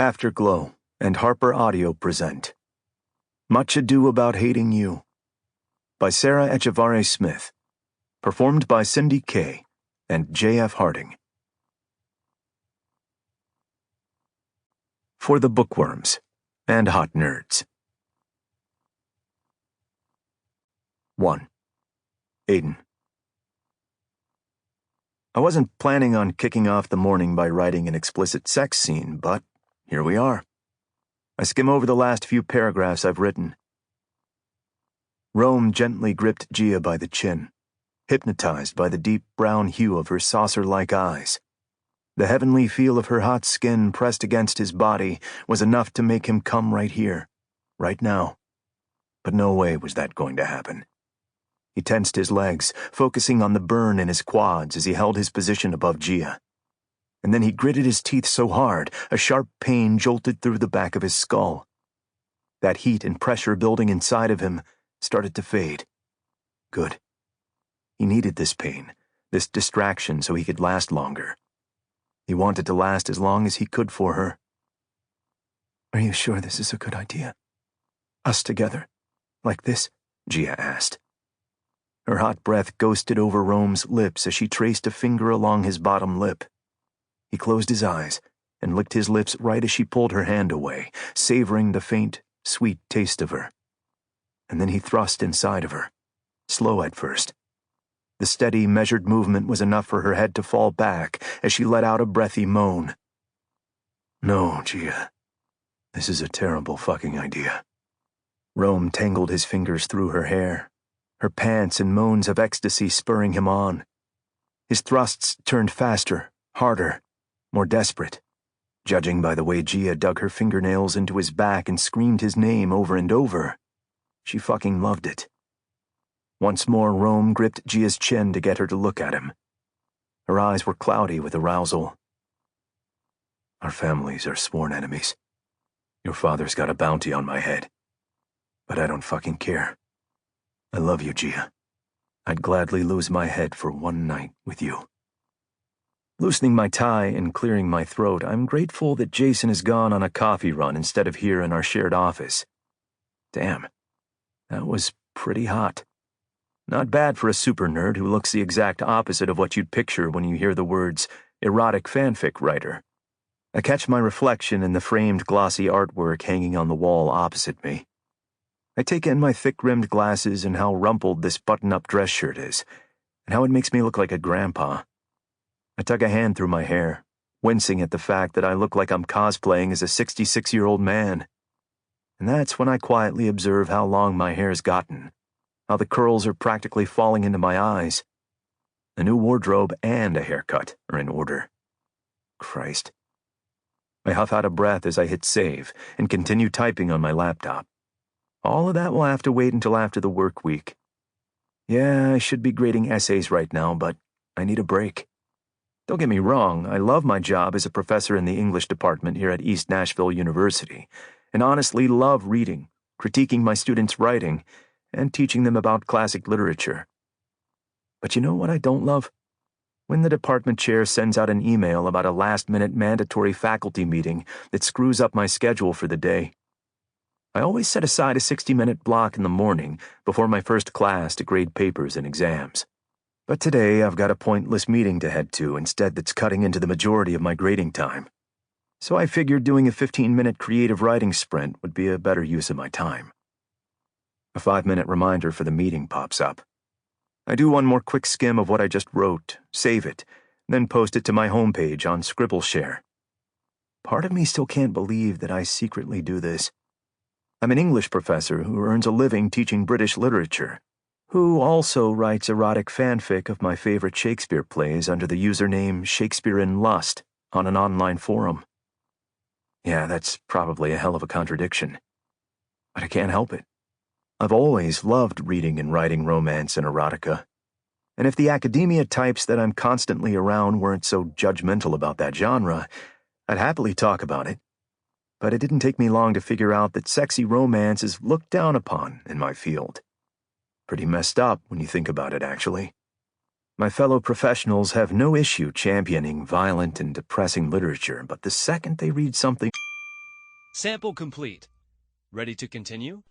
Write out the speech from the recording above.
Afterglow and Harper Audio present Much Ado About Hating You by Sarah Echavarre Smith, performed by Cindy Kay and J.F. Harding. For the bookworms and hot nerds. 1. Aiden. I wasn't planning on kicking off the morning by writing an explicit sex scene, but here we are. I skim over the last few paragraphs I've written. Rome gently gripped Gia by the chin, hypnotized by the deep brown hue of her saucer-like eyes. The heavenly feel of her hot skin pressed against his body was enough to make him come right here, right now. But no way was that going to happen. He tensed his legs, focusing on the burn in his quads as he held his position above Gia. And then he gritted his teeth so hard, a sharp pain jolted through the back of his skull. That heat and pressure building inside of him started to fade. Good. He needed this pain, this distraction, so he could last longer. He wanted to last as long as he could for her. "Are you sure this is a good idea? Us together, like this?" Gia asked. Her hot breath ghosted over Rome's lips as she traced a finger along his bottom lip. He closed his eyes and licked his lips right as she pulled her hand away, savoring the faint, sweet taste of her. And then he thrust inside of her, slow at first. The steady, measured movement was enough for her head to fall back as she let out a breathy moan. "No, Gia. This is a terrible fucking idea." Rome tangled his fingers through her hair, her pants and moans of ecstasy spurring him on. His thrusts turned faster, harder, more desperate. Judging by the way Gia dug her fingernails into his back and screamed his name over and over, she fucking loved it. Once more, Rome gripped Gia's chin to get her to look at him. Her eyes were cloudy with arousal. "Our families are sworn enemies. Your father's got a bounty on my head. But I don't fucking care. I love you, Gia. I'd gladly lose my head for one night with you." Loosening my tie and clearing my throat, I'm grateful that Jason has gone on a coffee run instead of here in our shared office. Damn, that was pretty hot. Not bad for a super nerd who looks the exact opposite of what you'd picture when you hear the words erotic fanfic writer. I catch my reflection in the framed glossy artwork hanging on the wall opposite me. I take in my thick-rimmed glasses and how rumpled this button-up dress shirt is, and how it makes me look like a grandpa. I tug a hand through my hair, wincing at the fact that I look like I'm cosplaying as a 66-year-old man. And that's when I quietly observe how long my hair's gotten, how the curls are practically falling into my eyes. A new wardrobe and a haircut are in order. Christ. I huff out a breath as I hit save and continue typing on my laptop. All of that will have to wait until after the work week. Yeah, I should be grading essays right now, but I need a break. Don't get me wrong, I love my job as a professor in the English department here at East Nashville University, and honestly love reading, critiquing my students' writing, and teaching them about classic literature. But you know what I don't love? When the department chair sends out an email about a last-minute mandatory faculty meeting that screws up my schedule for the day. I always set aside a 60-minute block in the morning before my first class to grade papers and exams. But today I've got a pointless meeting to head to instead that's cutting into the majority of my grading time. So I figured doing a 15-minute creative writing sprint would be a better use of my time. A 5-minute reminder for the meeting pops up. I do one more quick skim of what I just wrote, save it, then post it to my homepage on Scribbleshare. Part of me still can't believe that I secretly do this. I'm an English professor who earns a living teaching British literature, who also writes erotic fanfic of my favorite Shakespeare plays under the username Shakespeare in Lust on an online forum. Yeah, that's probably a hell of a contradiction. But I can't help it. I've always loved reading and writing romance and erotica. And if the academia types that I'm constantly around weren't so judgmental about that genre, I'd happily talk about it. But it didn't take me long to figure out that sexy romance is looked down upon in my field. Pretty messed up when you think about it, actually. My fellow professionals have no issue championing violent and depressing literature, but the second they read something Sample complete. Ready to continue?